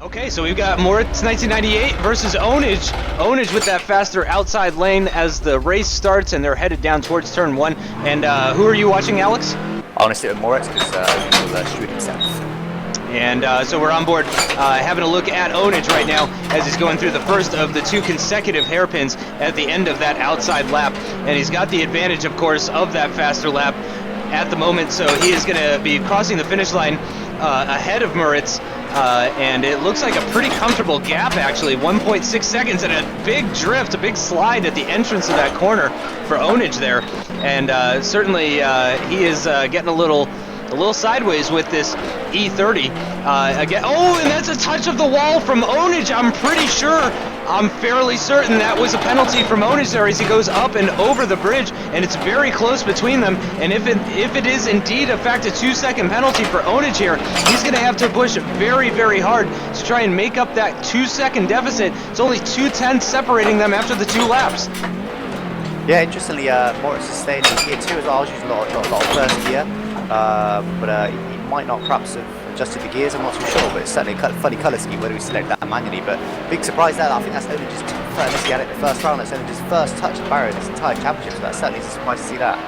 Okay, so we've got Moritz 1998 versus Onage. Onage with that faster outside lane as the race starts, and they're headed down towards turn 1. And who are you watching, Alex? I want to stick with Moritz because Onage will shoot himself. And so we're on board having a look at Onage right now as he's going through the first of the 2 consecutive hairpins at the end of that outside lap. And he's got the advantage, of course, of that faster lap at the moment. So he is going to be crossing the finish line ahead of Moritz. And it looks like a pretty comfortable gap, actually. 1.6 seconds and a big drift, a big slide at the entrance of that corner for Onage there. And certainly he is getting a little sideways with this E30. Again, oh, and that's a touch of the wall from Onage. I'm fairly certain that was a penalty from Onage there as he goes up and over the bridge, and it's very close between them. And if it is indeed, in fact, a 2-second penalty for Onage here, he's going to have to push very, very hard to try and make up that 2-second deficit. It's only 2/10 separating them after the 2 laps. Yeah, interestingly, Moritz is staying in gear 2 as well. I was using a lot of first gear, but he might not perhaps have adjusted the gears, I'm not too sure, but it's certainly a funny colour scheme whether we select that manually. But big surprise there, I think that's only just, unless he had it in the first round, that's only his first touch of the barrier in this entire championship, so that's certainly a surprise to see that.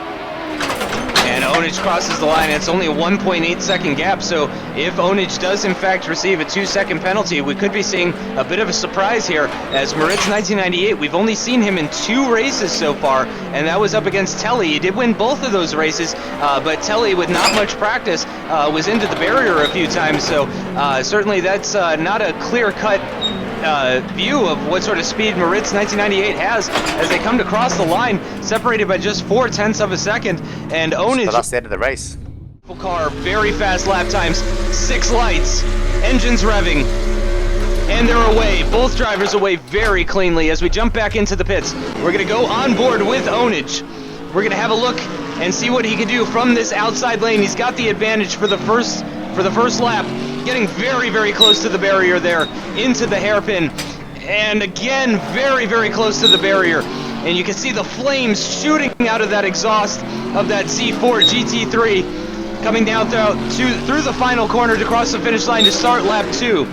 And Onage crosses the line. It's only a 1.8 second gap, so if Onage does in fact receive a 2-second penalty, we could be seeing a bit of a surprise here, as Moritz 1998, we've only seen him in 2 races so far, and that was up against Telly. He did win both of those races, but Telly, with not much practice, was into the barrier a few times, so certainly that's not a clear-cut view of what sort of speed Moritz 1998 has as they come to cross the line, separated by just 0.4 of a second. And Onage, so that's the end of the race. Car, very fast lap times, 6 lights, engines revving, and they're away. Both drivers away very cleanly as we jump back into the pits. We're going to go on board with Onage. We're going to have a look and see what he can do from this outside lane. He's got the advantage for the first lap, getting very, very close to the barrier there, into the hairpin, and again, very, very close to the barrier. And you can see the flames shooting out of that exhaust of that C4 GT3, coming down through the final corner to cross the finish line to start lap 2.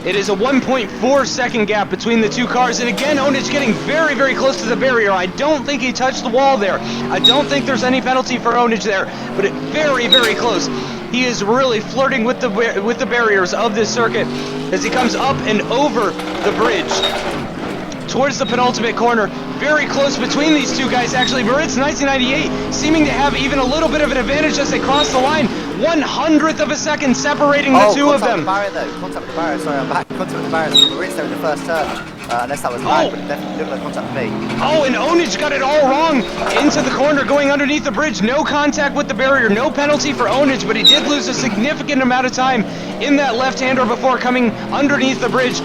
It is a 1.4 second gap between the 2 cars, and again, Onage getting very, very close to the barrier. I don't think he touched the wall there. I don't think there's any penalty for Onage there, but it very, very close. He is really flirting with the barriers of this circuit as he comes up and over the bridge towards the penultimate corner. Very close between these 2 guys, actually. Moritz 1998 seeming to have even a little bit of an advantage as they cross the line. 1/100th of a second separating the 2 of them. Contact with the barrier, sorry, I'm back. Contact with the barrier. So Moritz there in the first turn. Unless that was lag, but it definitely looked like contact with me. Oh, and Onage got it all wrong into the corner, going underneath the bridge. No contact with the barrier, no penalty for Onage, but he did lose a significant amount of time in that left-hander before coming underneath the bridge.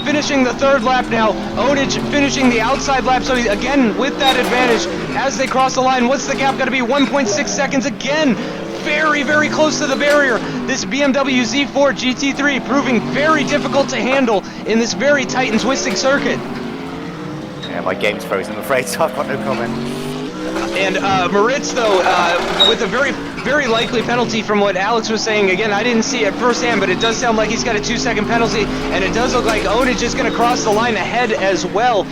Finishing the 3rd lap now. Onage finishing the outside lap, so he, again, with that advantage as they cross the line. What's the gap going to be? 1.6 seconds again. Very, very close to the barrier. This BMW Z4 GT3 proving very difficult to handle in this very tight and twisting circuit. Yeah, my game's frozen, I'm afraid, so I've got no comment. And Moritz, though, with a very, very likely penalty from what Alex was saying. Again, I didn't see it firsthand, but it does sound like he's got a 2-second penalty, and it does look like Onage is going to cross the line ahead as well.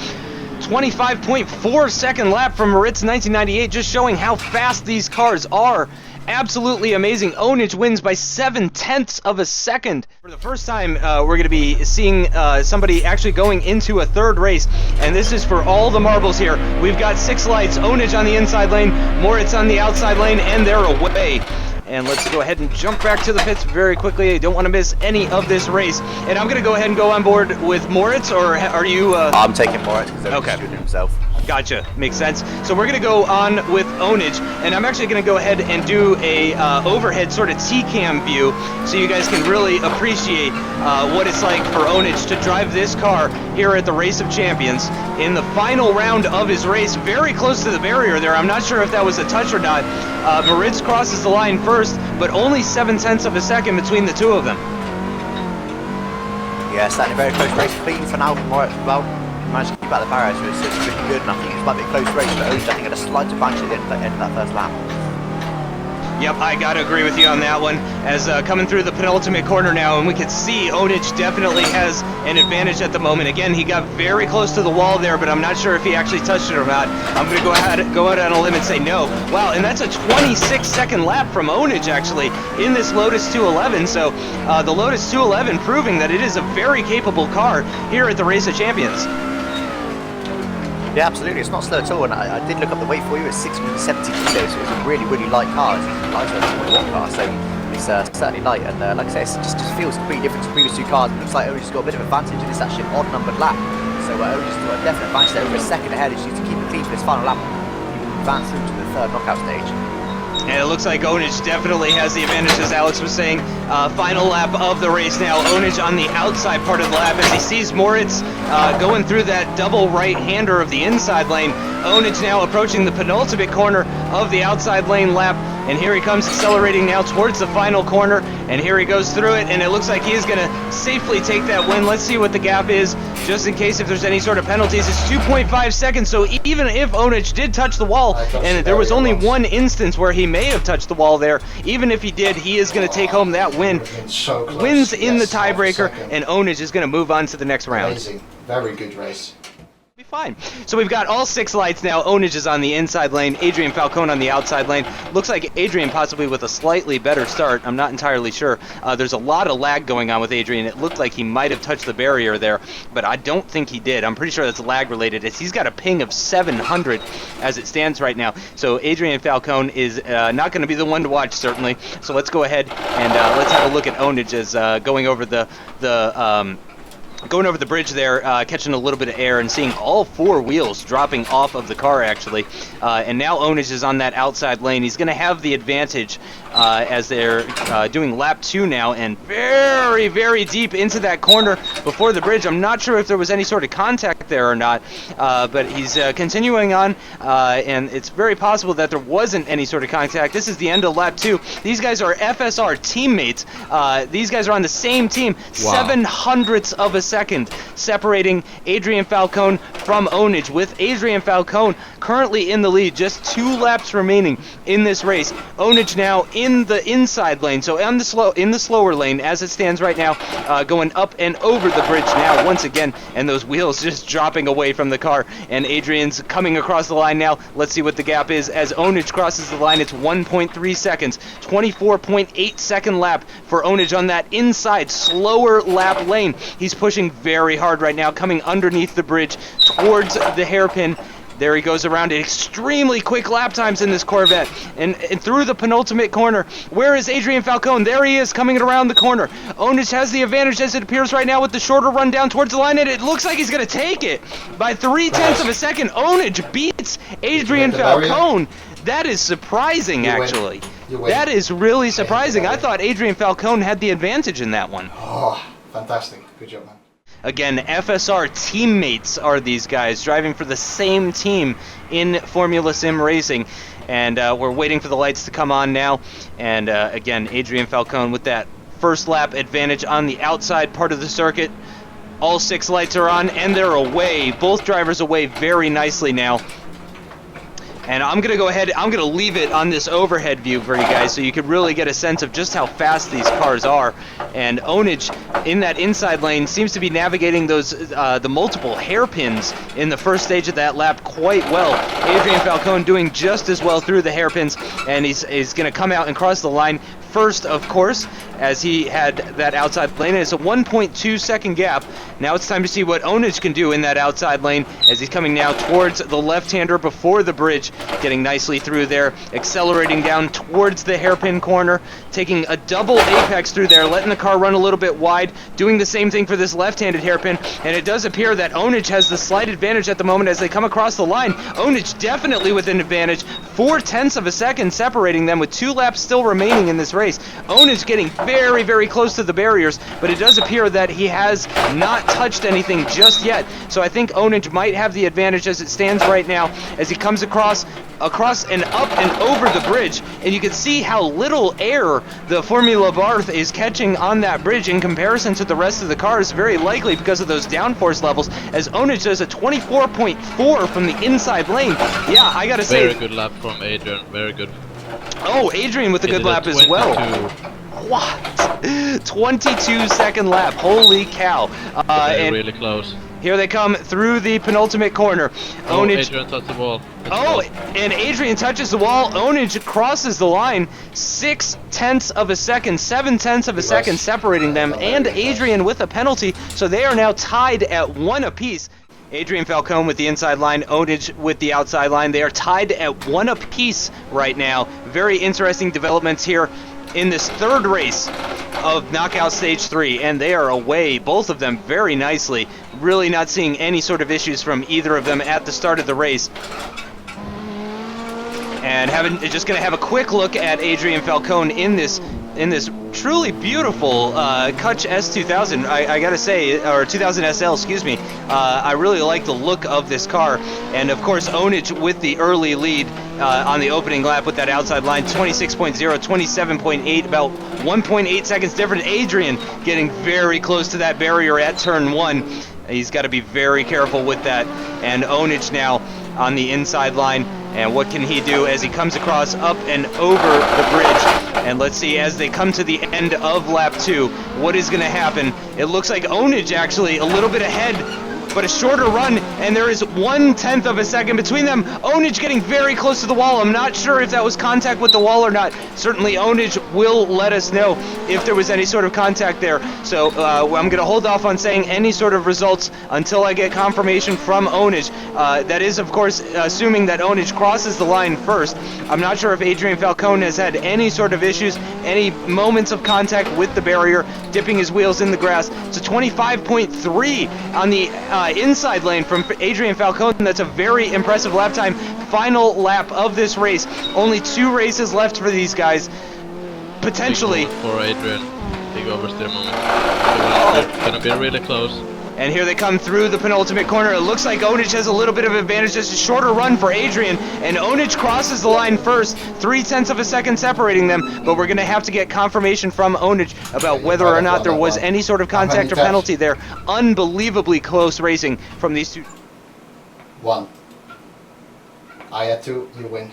25.4 second lap from Moritz 1998, just showing how fast these cars are. Absolutely amazing. Onage wins by 0.7 of a second. For the first time, we're going to be seeing somebody actually going into a 3rd race, and this is for all the marbles here. We've got 6 lights, Onage on the inside lane, Moritz on the outside lane, and they're away. And let's go ahead and jump back to the pits very quickly. I don't want to miss any of this race. And I'm going to go ahead and go on board with Moritz, or are you... I'm taking Moritz because he's okay. shooting himself. Gotcha, makes sense. So we're going to go on with Onage, and I'm actually going to go ahead and do a overhead sort of T-cam view so you guys can really appreciate what it's like for Onage to drive this car here at the Race of Champions in the final round of his race, very close to the barrier there. I'm not sure if that was a touch or not. Moritz crosses the line first, but only 0.7 of a second between the 2 of them. Yeah, certainly very close race. Clean for now. Moritz, well, managed to keep out the barrier, so it's pretty good, and I think it might be a close race, but Onage, I think, had a slight advantage at the end of that first lap. Yep, I gotta agree with you on that one. As coming through the penultimate corner now, and we can see Onage definitely has an advantage at the moment. Again, he got very close to the wall there, but I'm not sure if he actually touched it or not. I'm gonna go out on a limb and say no. Wow, and that's a 26-second lap from Onage actually in this Lotus 211. So the Lotus 211 proving that it is a very capable car here at the Race of Champions. Yeah, absolutely. It's not slow at all, and I did look up the weight for you. It's 670 kilos, so it's a really, really light car. It's lighter than a 21 car, so it's certainly light. And like I say, it just feels completely different to the previous two cars. It looks like Onage's got a bit of advantage, and it's actually an odd-numbered lap. So Onage's got a definite advantage there, over a second ahead. It's just to keep it clean for this final lap. You can advance through to the third knockout stage. And it looks like Onage definitely has the advantage, as Alex was saying. Final lap of the race now. Onage on the outside part of the lap as he sees Moritz going through that double right-hander of the inside lane. Onage now approaching the penultimate corner of the outside lane lap. And here he comes accelerating now towards the final corner. And here he goes through it. And it looks like he is going to safely take that win. Let's see what the gap is, just in case if there's any sort of penalties. It's 2.5 seconds. So even if Onage did touch the wall, and there was only one instance where he may have touched the wall there, even if he did, he is going to take home that win. So close. Wins in Yes, the tiebreaker, half a second. and Onage is going to move on to the next round. Amazing. Very good race. Be fine. So we've got all 6 lights now. Onage is on the inside lane, Adrian Falcon on the outside lane. Looks like Adrian possibly with a slightly better start. I'm not entirely sure. There's a lot of lag going on with Adrian. It looked like he might have touched the barrier there, but I don't think he did. I'm pretty sure that's lag related, as he's got a ping of 700 as it stands right now. So Adrian Falcon is not going to be the one to watch, certainly. So let's go ahead and let's have a look at Onage as going over going over the bridge there, catching a little bit of air and seeing all 4 wheels dropping off of the car actually. And now Onage is on that outside lane. He's going to have the advantage as they're doing lap 2 now, and very, very deep into that corner before the bridge. I'm not sure if there was any sort of contact there or not, but he's continuing on, and it's very possible that there wasn't any sort of contact. This is the end of lap 2. These guys are FSR teammates. These guys are on the same team. Wow. 700ths of a second separating Adrian Falcon from Onage, with Adrian Falcon currently in the lead, just 2 laps remaining in this race. Onage now in the inside lane, so in the slower lane as it stands right now, going up and over the bridge now once again, and those wheels just dropping away from the car, and Adrian's coming across the line now. Let's see what the gap is as Onage crosses the line. It's 1.3 seconds, 24.8 second lap for Onage on that inside slower lap lane. He's pushing very hard right now, coming underneath the bridge towards the hairpin. There he goes around it. Extremely quick lap times in this Corvette. And through the penultimate corner. Where is Adrian Falcon? There he is, coming around the corner. Onage has the advantage as it appears right now with the shorter run down towards the line, and it looks like he's going to take it by 0.3 of a second. Onage beats Adrian Falcon. That is surprising, actually. That is really surprising. I thought Adrian Falcon had the advantage in that one. Oh, fantastic. Good job, man. Again, FSR teammates are these guys, driving for the same team in Formula Sim racing. And we're waiting for the lights to come on now. And again, Adrian Falcon with that first lap advantage on the outside part of the circuit. All 6 lights are on, and they're away. Both drivers away very nicely now. And I'm going to go ahead, I'm going to leave it on this overhead view for you guys so you can really get a sense of just how fast these cars are. And Onage in that inside lane seems to be navigating those the multiple hairpins in the first stage of that lap quite well. Adrian Falcon doing just as well through the hairpins, and he's going to come out and cross the line first, of course, as he had that outside lane. And it's a 1.2 second gap. Now it's time to see what Onage can do in that outside lane as he's coming now towards the left-hander before the bridge, getting nicely through there, accelerating down towards the hairpin corner, taking a double apex through there, letting the car run a little bit wide, doing the same thing for this left-handed hairpin, and it does appear that Onage has the slight advantage at the moment as they come across the line. Onage definitely with an advantage, 0.4 of a second separating them with 2 laps still remaining in this race. Onage getting very, very close to the barriers, but it does appear that he has not touched anything just yet. So I think Onage might have the advantage as it stands right now as he comes across and up and over the bridge, and you can see how little air the Formula Barth is catching on that bridge in comparison to the rest of the cars, very likely because of those downforce levels, as Onage does a 24.4 from the inside lane. Yeah, I gotta say, very good lap from Adrian, very good. Oh, Adrian with a good lap as well. What? 22-second lap. Holy cow. And really close. here they come through the penultimate corner. Oh, Onage. Adrian touched the wall. Oh, and Adrian touches the wall. Onage crosses the line. 0.6 of a second, 0.7 of a second separating them, and Adrian with a penalty. So they are now tied at 1 apiece. Adrian Falcon with the inside line, Onage with the outside line. They are tied at 1 apiece right now. Very interesting developments here in this third race of Knockout Stage 3, and they are away, both of them, very nicely. Really not seeing any sort of issues from either of them at the start of the race. And just going to have a quick look at Adrian Falcon in this truly beautiful Kutch S2000. I gotta say, or 2000 SL, excuse me. I really like the look of this car, and of course Onage with the early lead on the opening lap with that outside line, 26.0, 27.8, about 1.8 seconds different. Adrian getting very close to that barrier at turn 1. He's got to be very careful with that. And Onage now on the inside line. And what can he do as he comes across up and over the bridge? And let's see, as they come to the end of lap 2, what is going to happen? It looks like Onage actually a little bit ahead, but a shorter run, and there is 1/10 of a second between them. Onage getting very close to the wall. I'm not sure if that was contact with the wall or not. Certainly Onage will let us know if there was any sort of contact there. So I'm going to hold off on saying any sort of results until I get confirmation from Onage. That is, of course, assuming that Onage crosses the line first. I'm not sure if Adrian Falcon has had any sort of issues, any moments of contact with the barrier, dipping his wheels in the grass. It's a 25.3 on the inside lane from Adrian Falcon. That's a very impressive lap time. Final lap of this race. Only 2 races left for these guys. Potentially. For Adrian. Big oversteer moment. It's gonna be really close. And here they come through the penultimate corner. It looks like Onage has a little bit of advantage. Just a shorter run for Adrian. And Onage crosses the line first. 0.3 of a second separating them. But we're going to have to get confirmation from Onage about whether or not there was any sort of contact or penalty there. Unbelievably close racing from these two. 1. I had 2, you win.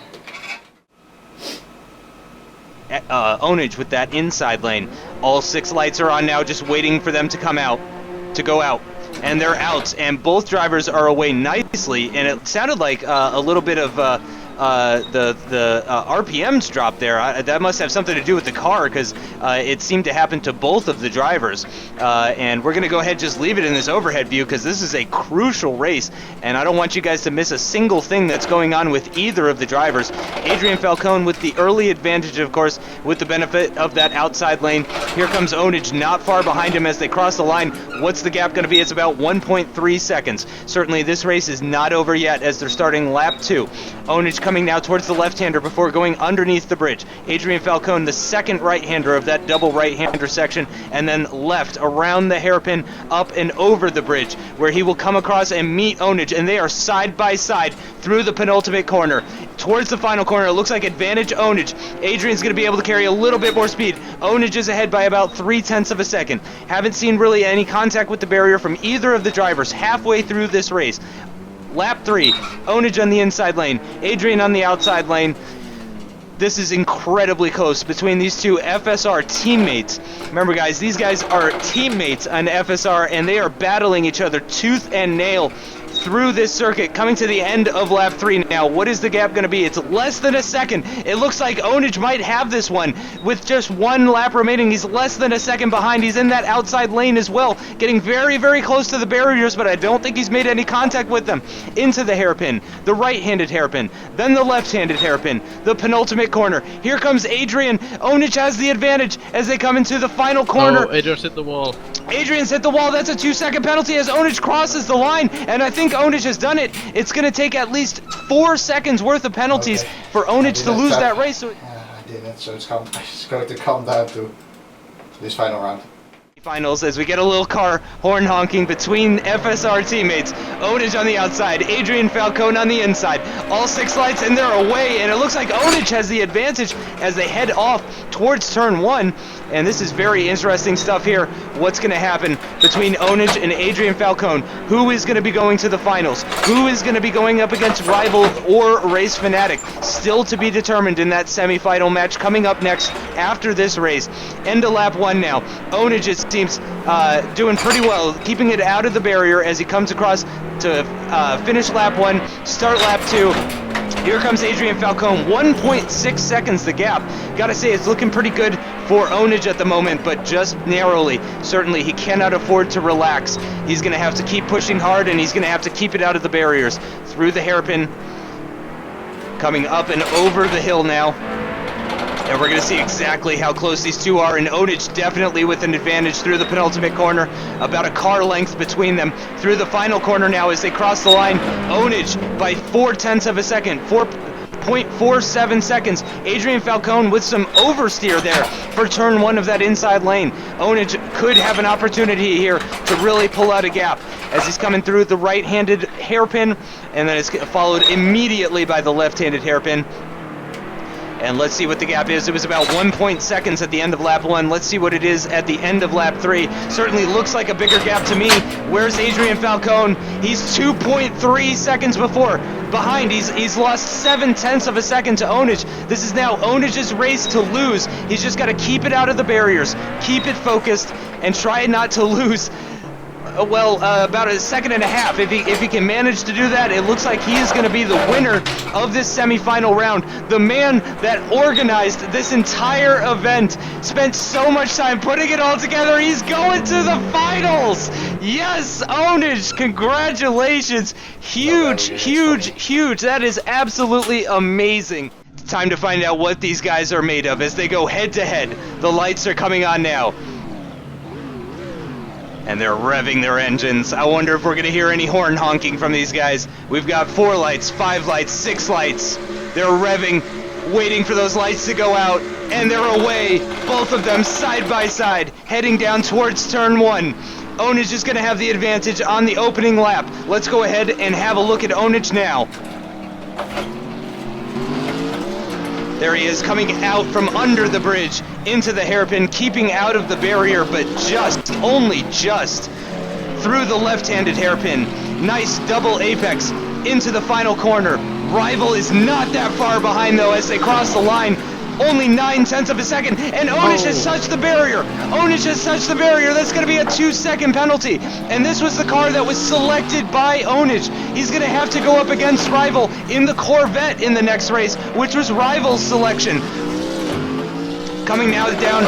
Onage with that inside lane. All 6 lights are on now, just waiting for them to come out, to go out. And they're out, and both drivers are away nicely, and it sounded like a little bit of the RPMs drop there. That must have something to do with the car, because it seemed to happen to both of the drivers. And we're going to go ahead and just leave it in this overhead view, because this is a crucial race, and I don't want you guys to miss a single thing that's going on with either of the drivers. Adrian Falcon with the early advantage, of course, with the benefit of that outside lane. Here comes Onage not far behind him as they cross the line. What's the gap going to be? It's about 1.3 seconds. Certainly this race is not over yet as they're starting lap 2. Onage coming now towards the left-hander before going underneath the bridge. Adrian Falcon, the second right-hander of that double right-hander section, and then left around the hairpin up and over the bridge, where he will come across and meet Onage, and they are side by side through the penultimate corner. Towards the final corner, it looks like advantage Onage. Adrian's going to be able to carry a little bit more speed. Onage is ahead by about 0.3 of a second. Haven't seen really any contact with the barrier from either of the drivers halfway through this race. Lap 3, Onage on the inside lane, Adrian on the outside lane. This is incredibly close between these two FSR teammates. Remember guys, these guys are teammates on FSR, and they are battling each other tooth and nail through this circuit, coming to the end of lap 3 now. What is the gap going to be? It's less than a second. It looks like Onage might have this one with just 1 lap remaining. He's less than a second behind. He's in that outside lane as well, getting very, very close to the barriers, but I don't think he's made any contact with them. Into the hairpin, the right-handed hairpin, then the left-handed hairpin, the penultimate corner. Here comes Adrian. Onage has the advantage as they come into the final corner. Oh, Adrian's hit the wall. Adrian's hit the wall. That's a 2-second penalty as Onage crosses the line, and I think Onage has done it. It's going to take at least 4 seconds worth of penalties for Onage to lose that race. I didn't, so it's going to come down to this final round. Finals as we get a little car horn honking between FSR teammates. Onage on the outside, Adrian Falcon on the inside. All 6 lights and they're away, and it looks like Onage has the advantage as they head off towards turn 1. And this is very interesting stuff here. What's going to happen between Onage and Adrian Falcon? Who is going to be going to the finals? Who is going to be going up against Rival or Race Fanatic? Still to be determined in that semi-final match coming up next after this race. End of lap 1 now. Onage, it seems, doing pretty well, keeping it out of the barrier as he comes across to finish lap 1, start lap 2. Here comes Adrian Falcon, 1.6 seconds the gap. Gotta say, it's looking pretty good for Onage at the moment, but just narrowly. Certainly, he cannot afford to relax. He's gonna have to keep pushing hard, and he's gonna have to keep it out of the barriers. Through the hairpin, coming up and over the hill now. And we're going to see exactly how close these two are, and Onage definitely with an advantage through the penultimate corner, about a car length between them. Through the final corner now as they cross the line, Onage by 0.4 of a second, 4.47 seconds. Adrian Falcon with some oversteer there for turn 1 of that inside lane. Onage could have an opportunity here to really pull out a gap as he's coming through the right-handed hairpin, and then it's followed immediately by the left-handed hairpin. And let's see what the gap is. It was about 1 seconds at the end of lap 1. Let's see what it is at the end of lap 3. Certainly looks like a bigger gap to me. Where's Adrian Falcon? He's 2.3 seconds behind. He's lost 0.7 of a second to Onage. This is now Onage's race to lose. He's just got to keep it out of the barriers, keep it focused, and try not to lose. About 1.5 seconds. If he can manage to do that, it looks like he is going to be the winner of this semifinal round. The man that organized this entire event, spent so much time putting it all together. He's going to the finals. Yes, Onage, congratulations. Huge. That is absolutely amazing. It's time to find out what these guys are made of as they go head to head. The lights are coming on now. And they're revving their engines. I wonder if we're going to hear any horn honking from these guys. We've got 4 lights, 5 lights, 6 lights. They're revving, waiting for those lights to go out, and they're away. Both of them side by side, heading down towards turn 1. Onage is going to have the advantage on the opening lap. Let's go ahead and have a look at Onage now. There he is, coming out from under the bridge into the hairpin, keeping out of the barrier, but only just through the left-handed hairpin. Nice double apex into the final corner. Rival is not that far behind though as they cross the line. Only 0.9 of a second, and Onage has touched the barrier. Onage has touched the barrier. That's going to be a 2-second penalty. And this was the car that was selected by Onage. He's going to have to go up against Rival in the Corvette in the next race, which was Rival's selection. Coming now down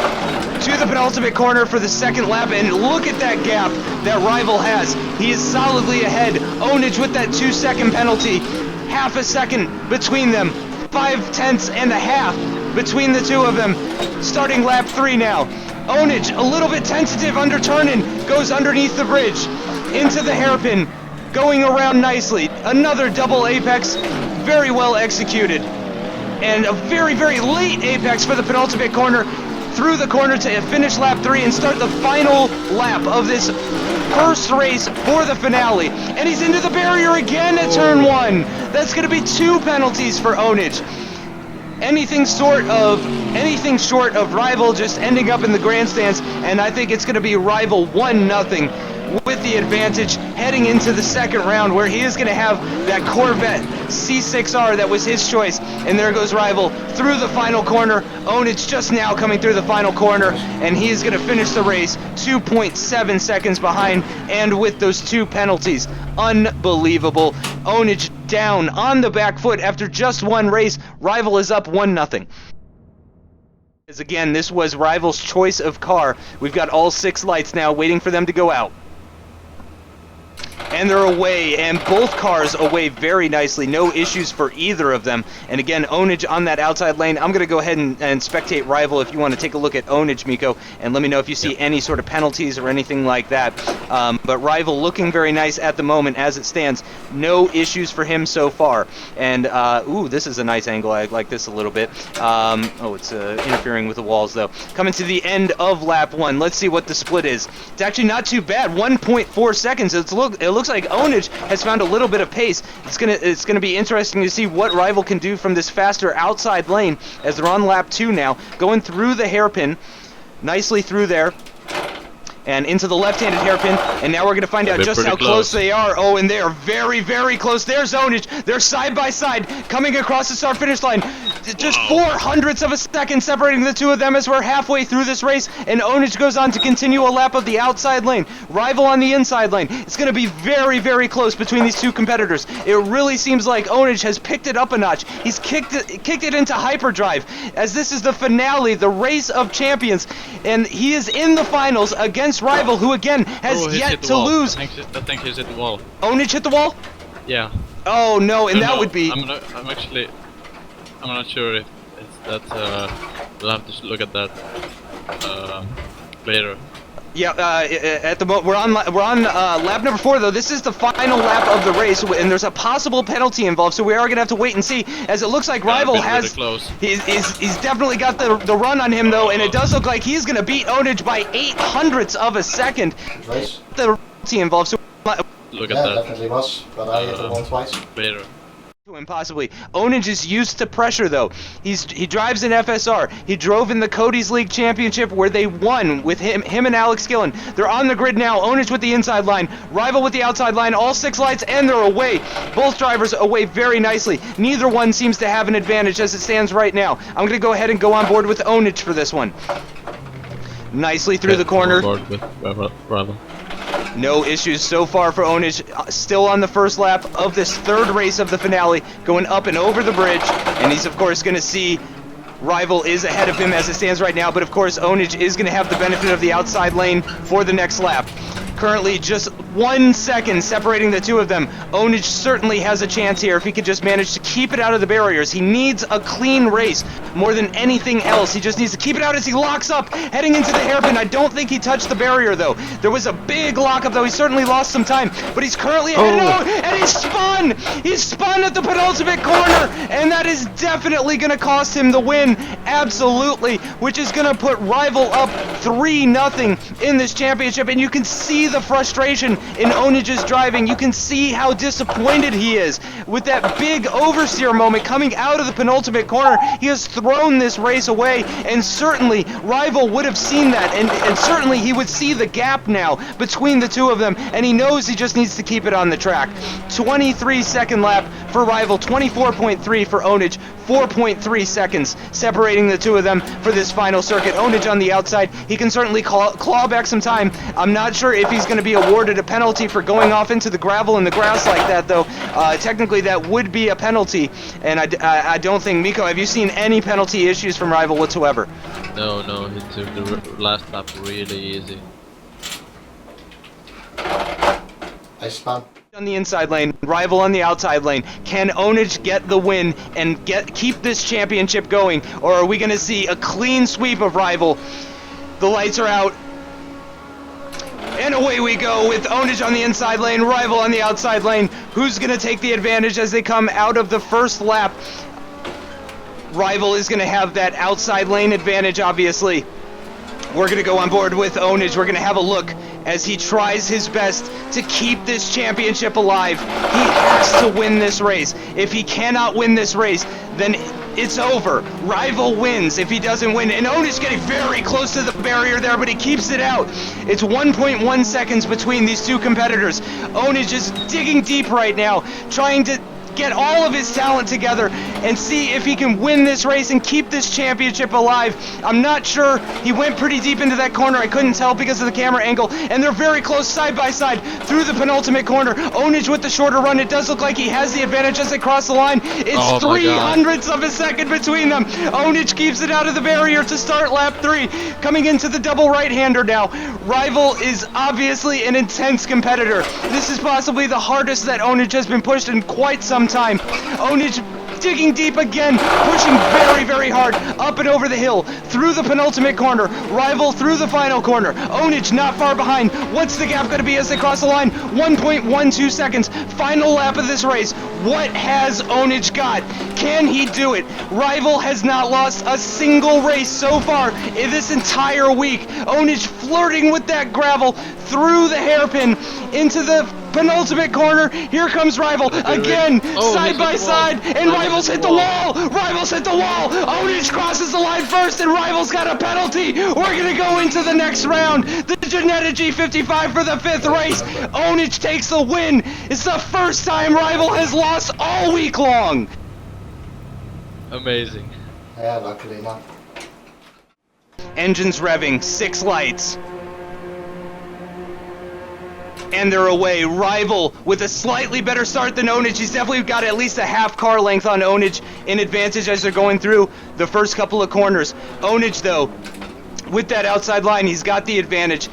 to the penultimate corner for the second lap, and look at that gap that Rival has. He is solidly ahead. Onage with that 2-second penalty. 0.5 second between them. 0.5 between the two of them. Starting lap 3 now. Onage, a little bit tentative under turning, goes underneath the bridge into the hairpin, going around nicely. Another double apex, very well executed. And a very late apex for the penultimate corner, through the corner to finish lap 3 and start the final lap of this first race for the finale. And he's into the barrier again at turn 1. That's going to be 2 penalties for Onage. Anything short of Rival just ending up in the grandstands, and I think it's going to be Rival 1-0 with the advantage heading into the second round, where he is going to have that Corvette C6R that was his choice. And there goes Rival through the final corner. Onage just now coming through the final corner, and he is going to finish the race 2.7 seconds behind, and with those 2 penalties. Unbelievable. Onage down on the back foot after just 1 race. Rival is up 1-0. As again, this was Rival's choice of car. We've got all 6 lights now waiting for them to go out. and they're away, and both cars away very nicely. No issues for either of them. And again, Onage on that outside lane. I'm going to go ahead and spectate Rival if you want to take a look at Onage, Mikko, and let me know if you see any sort of penalties or anything like that. But Rival looking very nice at the moment as it stands. No issues for him so far. And, ooh, this is a nice angle. I like this a little bit. Oh, it's interfering with the walls, though. Coming to the end of lap 1. Let's see what the split is. It's actually not too bad. 1.4 seconds. It looks like Onage has found a little bit of pace. It's gonna be interesting to see what Rival can do from this faster outside lane as they're on lap 2 now, going through the hairpin, nicely through there, and into the left-handed hairpin, and now we're going to find out just how close they are. Oh, and they are very, very close. There's Onage. They're side by side, coming across the start-finish line. Just 0.04 of a second separating the two of them as we're halfway through this race, and Onage goes on to continue a lap of the outside lane. Rival on the inside lane. It's going to be very, very close between these two competitors. It really seems like Onage has picked it up a notch. He's kicked it into hyperdrive, as this is the finale, the race of champions, and he is in the finals against Rival, who again has yet to lose. I think he's hit the wall. Onage hit the wall? Yeah. Oh no, and that would be. I'm not sure if it's that. We'll have to look at that later. Yeah, at the moment we're on lap number 4 though. This is the final lap of the race, and there's a possible penalty involved. So we are gonna have to wait and see, as it looks like Rival has. He's definitely got the run on him though, and it does look like he's gonna beat Onage by 0.08 of a second. Race. The penalty involved. So look at that. Definitely was, but I hit the wall twice. Later. Impossibly. Onage is used to pressure though. He drives an FSR. He drove in the Cody's League Championship where they won with him and Alex Gillen. They're on the grid now. Onage with the inside line, Rival with the outside line, all 6 lights, and they're away. Both drivers away very nicely. Neither one seems to have an advantage as it stands right now. I'm going to go ahead and go on board with Onage for this one. Nicely through the corner. On board with Rival. No issues so far for Onage, still on the first lap of this 3rd race of the finale, going up and over the bridge, and he's of course going to see Rival is ahead of him as it stands right now, but of course Onage is going to have the benefit of the outside lane for the next lap. Currently just 1 second separating the two of them. Onage certainly has a chance here if he could just manage to keep it out of the barriers. He needs a clean race more than anything else. He just needs to keep it out as he locks up, heading into the hairpin. I don't think he touched the barrier though. There was a big lockup though. He certainly lost some time, but he's currently ahead. And he spun! He spun at the penultimate corner, and that is definitely going to cost him the win. Absolutely, which is going to put Rival up 3-0 in this championship, and you can see the frustration in Onage's driving. You can see how disappointed he is with that big oversteer moment coming out of the penultimate corner. He has thrown this race away, and certainly Rival would have seen that, and certainly he would see the gap now between the two of them, and he knows he just needs to keep it on the track. 23-second lap for Rival, 24.3 for Onage, 4.3 seconds separating the two of them for this final circuit. Onage on the outside, he can certainly claw back some time. I'm not sure if he's going to be awarded a penalty for going off into the gravel and the grass like that, though. Technically, that would be a penalty, and I don't think, Mikko, have you seen any penalty issues from Rival whatsoever? No, he took the last lap really easy. I spun. On the inside lane, Rival on the outside lane. Can Onage get the win and keep this championship going, or are we going to see a clean sweep of Rival? The lights are out, and away we go with Onage on the inside lane, Rival on the outside lane. Who's going to take the advantage as they come out of the first lap? Rival is going to have that outside lane advantage, obviously. We're going to go on board with Onage. We're going to have a look as he tries his best to keep this championship alive. He has to win this race. If he cannot win this race, then it's over. Rival wins if he doesn't win. And Onage getting very close to the barrier there, but he keeps it out. It's 1.1 seconds between these two competitors. Onage is digging deep right now, trying to get all of his talent together and see if he can win this race and keep this championship alive. I'm not sure. He went pretty deep into that corner. I couldn't tell because of the camera angle, and they're very close side by side through the penultimate corner. Onage with the shorter run. It does look like he has the advantage as they cross the line. It's 300ths of a second between them. Onage keeps it out of the barrier to start lap 3. Coming into the double right-hander now. Rival is obviously an intense competitor. This is possibly the hardest that Onage has been pushed in quite some time. Onage digging deep again, pushing very, very hard, up and over the hill, through the penultimate corner, Rival through the final corner, Onage not far behind. What's the gap going to be as they cross the line? 1.12 seconds, final lap of this race. What has Onage got? Can he do it? Rival has not lost a single race so far in this entire week. Onage flirting with that gravel through the hairpin into the penultimate corner. Here comes Rival again, side by side, and Rival's hit the wall. Rival's hit the wall. Onage crosses the line first, and Rival's got a penalty. We're gonna go into the next round. The Ginetta G55 for the 5th race. Onage takes the win. It's the first time Rival has lost all week long. Amazing. Yeah, luckily not. Engines revving, 6 lights. And they're away. Rival with a slightly better start than Onage. He's definitely got at least a half car length on Onage in advantage as they're going through the first couple of corners. Onage, though, with that outside line, he's got the advantage.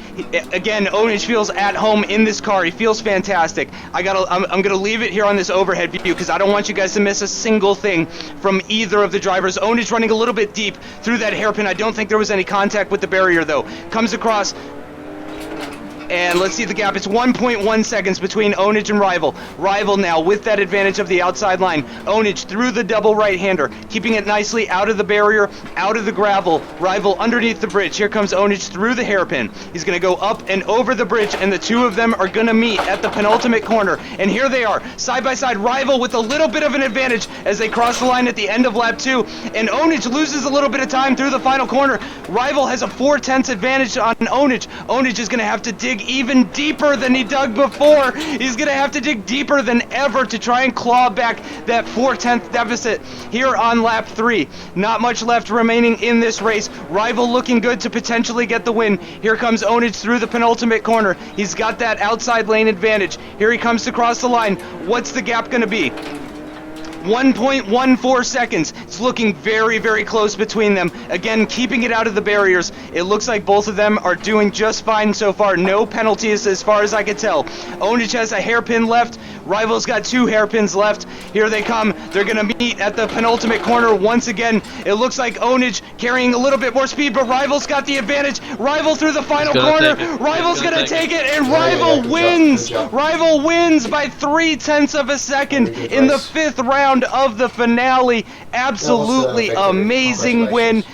Again, Onage feels at home in this car. He feels fantastic. I'm gonna leave it here on this overhead view because I don't want you guys to miss a single thing from either of the drivers. Onage running a little bit deep through that hairpin. I don't think there was any contact with the barrier, though. Comes across. And let's see the gap. It's 1.1 seconds between Onage and Rival. Rival now with that advantage of the outside line. Onage through the double right-hander, keeping it nicely out of the barrier, out of the gravel. Rival underneath the bridge. Here comes Onage through the hairpin. He's going to go up and over the bridge, and the two of them are going to meet at the penultimate corner. And here they are, side by side. Rival with a little bit of an advantage as they cross the line at the end of lap 2. And Onage loses a little bit of time through the final corner. Rival has a 4/10 advantage on Onage. Onage is going to have to dig even deeper than he dug before. He's gonna have to dig deeper than ever to try and claw back that 4/10 deficit here on lap 3. Not much left remaining in this race. Rival looking good to potentially get the win. Here comes Onage through the penultimate corner. He's got that outside lane advantage. Here he comes to cross the line. What's the gap gonna be? 1.14 seconds. It's looking very, very close between them. Again, keeping it out of the barriers. It looks like both of them are doing just fine so far. No penalties as far as I can tell. Onage has a hairpin left. Rival's got 2 hairpins left. Here they come. They're going to meet at the penultimate corner once again. It looks like Onage carrying a little bit more speed, but Rival's got the advantage. Rival through the final corner. Rival's going to take it, and Rival wins. Rival wins by 3/10 of a second in the 5th round of the finale. Absolutely amazing win.